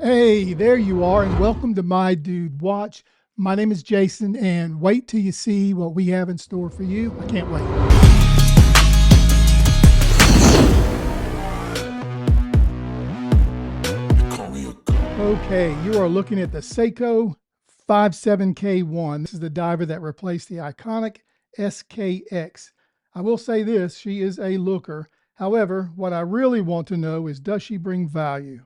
Hey, there you are, and welcome to My Dude Watch. My name is Jason, and wait till you see what we have in store for you. I can't wait. Okay, you are looking at the Seiko 57K1. This is the diver that replaced the iconic SKX. I will say this, she is a looker. However, what I really want to know is, does she bring value?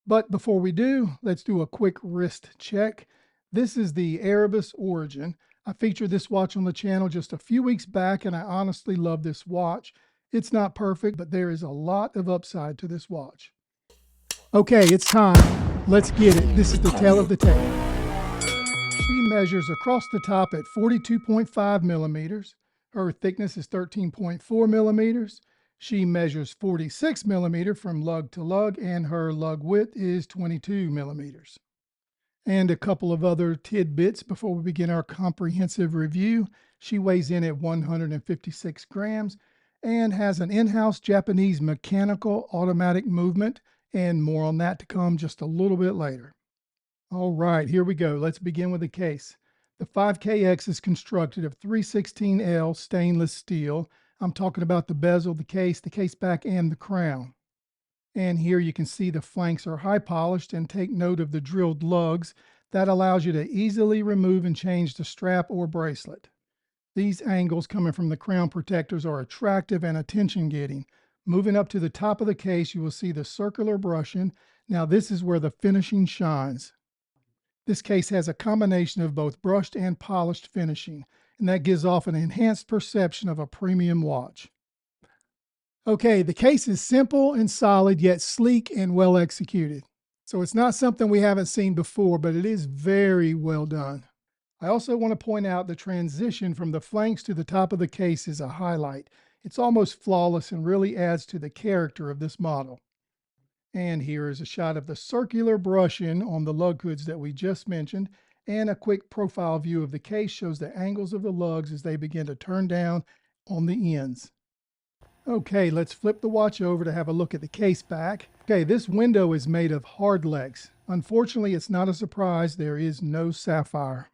But before we do, let's do a quick wrist check. This is the Erebus Origin. I featured this watch on the channel just a few weeks back, and I honestly love this watch. It's not perfect, but there is a lot of upside to this watch. Okay, it's time. Let's get it. This is the tail of the tape. She measures across the top at 42.5 millimeters. Her thickness is 13.4 millimeters. She measures 46 millimeter from lug to lug, and her lug width is 22 millimeters. And a couple of other tidbits before we begin our comprehensive review. She weighs in at 156 grams and has an in-house Japanese mechanical automatic movement, and more on that to come just a little bit later. All right, here we go. Let's begin with the case. The 5KX is constructed of 316L stainless steel. I'm talking about the bezel, the case back, and the crown. And here you can see the flanks are high polished, and take note of the drilled lugs. That allows you to easily remove and change the strap or bracelet. These angles coming from the crown protectors are attractive and attention-getting. Moving up to the top of the case, you will see the circular brushing. Now this is where the finishing shines. This case has a combination of both brushed and polished finishing, and that gives off an enhanced perception of a premium watch. Okay, the case is simple and solid, yet sleek and well executed. So it's not something we haven't seen before, but it is very well done. I also want to point out the transition from the flanks to the top of the case is a highlight. It's almost flawless and really adds to the character of this model. And here is a shot of the circular brushing on the lug hoods that we just mentioned, and a quick profile view of the case shows the angles of the lugs as they begin to turn down on the ends. Okay, let's flip the watch over to have a look at the case back. Okay, this window is made of hard legs. Unfortunately, it's not a surprise, there is no sapphire.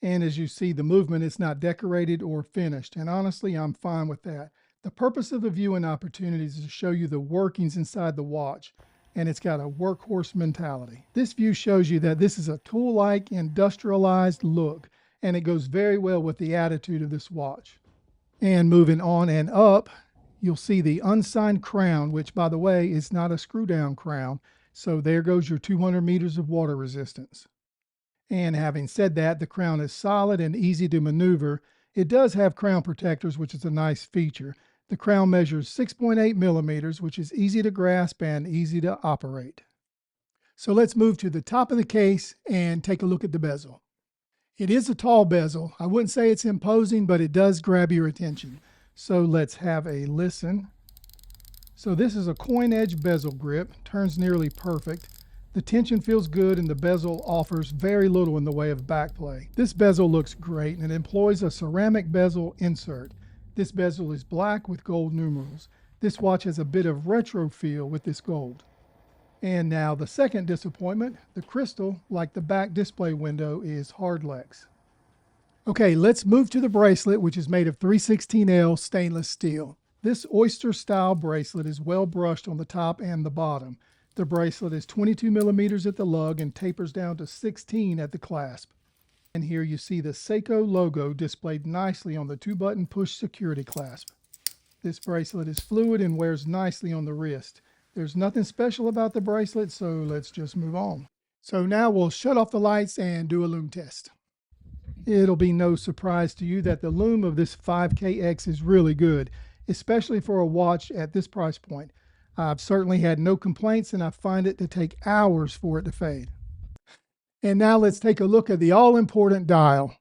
And as you see, the movement is not decorated or finished, and honestly, I'm fine with that. The purpose of the viewing opportunities is to show you the workings inside the watch, and it's got a workhorse mentality. This view shows you that this is a tool-like, industrialized look, and it goes very well with the attitude of this watch. And moving on and up, you'll see the unsigned crown, which, by the way, is not a screw-down crown, so there goes your 200 meters of water resistance. And having said that, the crown is solid and easy to maneuver. It does have crown protectors, which is a nice feature. The crown measures 6.8 millimeters, which is easy to grasp and easy to operate. So let's move to the top of the case and take a look at the bezel. It is a tall bezel. I wouldn't say it's imposing, but it does grab your attention. So let's have a listen. So this is a coin edge bezel grip, turns nearly perfect. The tension feels good, and the bezel offers very little in the way of backplay. This bezel looks great, and it employs a ceramic bezel insert. This bezel is black with gold numerals. This watch has a bit of retro feel with this gold. And now the second disappointment, the crystal, like the back display window, is hard legs. Okay, let's move to the bracelet, which is made of 316L stainless steel. This oyster style bracelet is well brushed on the top and the bottom. The bracelet is 22 millimeters at the lug and tapers down to 16 at the clasp. And here you see the Seiko logo displayed nicely on the 2-button push security clasp. This bracelet is fluid and wears nicely on the wrist. There's nothing special about the bracelet, so let's just move on. So now we'll shut off the lights and do a lume test. It'll be no surprise to you that the lume of this 5KX is really good, especially for a watch at this price point. I've certainly had no complaints, and I find it to take hours for it to fade. And now let's take a look at the all-important dial.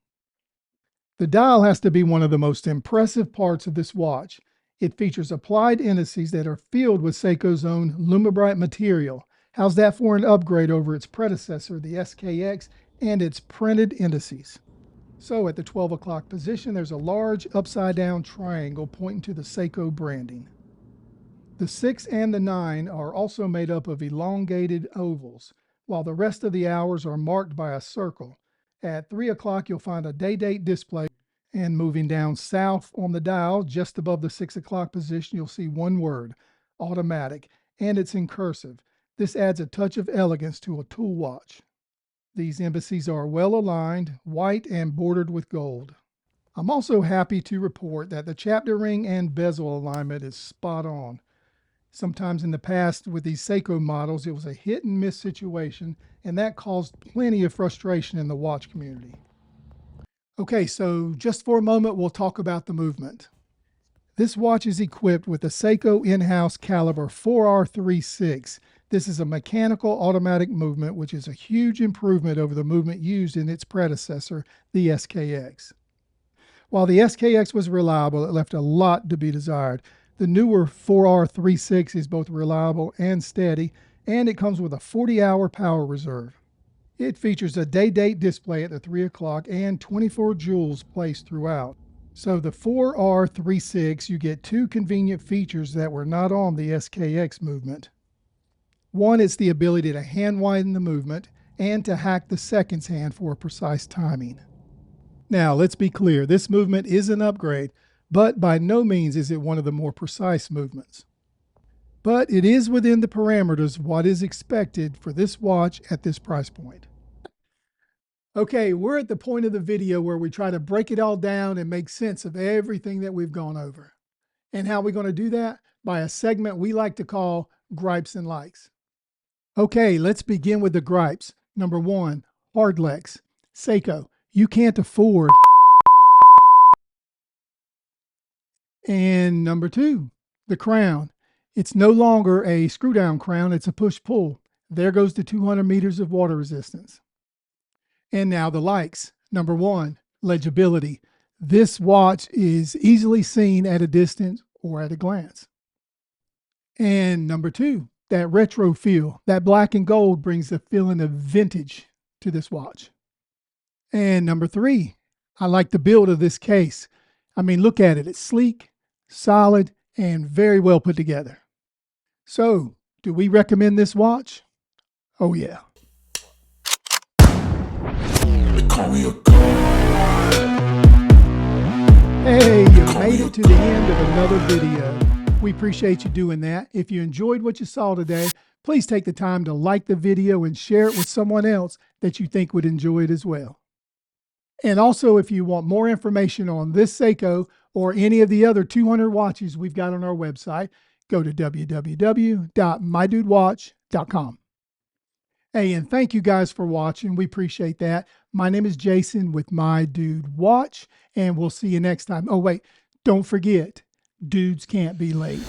The dial has to be one of the most impressive parts of this watch. It features applied indices that are filled with Seiko's own Lume material. How's that for an upgrade over its predecessor, the SKX, and its printed indices? So at the 12 o'clock position, there's a large upside-down triangle pointing to the Seiko branding. The 6 and the 9 are also made up of elongated ovals, while the rest of the hours are marked by a circle. At 3 o'clock, you'll find a day-date display, and moving down south on the dial, just above the 6 o'clock position, you'll see one word, automatic, and it's in cursive. This adds a touch of elegance to a tool watch. These embassies are well aligned, white and bordered with gold. I'm also happy to report that the chapter ring and bezel alignment is spot on. Sometimes in the past with these Seiko models, it was a hit and miss situation, and that caused plenty of frustration in the watch community. Okay, so just for a moment, we'll talk about the movement. This watch is equipped with the Seiko in-house caliber 4R36. This is a mechanical automatic movement, which is a huge improvement over the movement used in its predecessor, the SKX. While the SKX was reliable, it left a lot to be desired. The newer 4R36 is both reliable and steady, and it comes with a 40-hour power reserve. It features a day-date display at the 3 o'clock and 24 jewels placed throughout. So the 4R36, you get two convenient features that were not on the SKX movement. One is the ability to hand widen the movement and to hack the seconds hand for precise timing. Now, let's be clear, this movement is an upgrade, but by no means is it one of the more precise movements. But it is within the parameters of what is expected for this watch at this price point. Okay, we're at the point of the video where we try to break it all down and make sense of everything that we've gone over. And how are we going to do that? By a segment we like to call Gripes and Likes. Okay, let's begin with the gripes. Number 1, Hardlex. Seiko, you can't afford. And number 2, the crown. It's no longer a screw-down crown, it's a push-pull. There goes the 200 meters of water resistance. And now the likes. Number 1, legibility. This watch is easily seen at a distance or at a glance. And number 2, that retro feel. That black and gold brings the feeling of vintage to this watch. And number 3, I like the build of this case. I mean, look at it. It's sleek, solid, and very well put together. So, do we recommend this watch? Oh yeah. Hey, you made it to the end of another video. We appreciate you doing that. If you enjoyed what you saw today, please take the time to like the video and share it with someone else that you think would enjoy it as well. And also, if you want more information on this Seiko or any of the other 200 watches we've got on our website, go to www.mydudewatch.com. Hey, and thank you guys for watching. We appreciate that. My name is Jason with My Dude Watch, and we'll see you next time. Oh, wait, don't forget, dudes can't be late.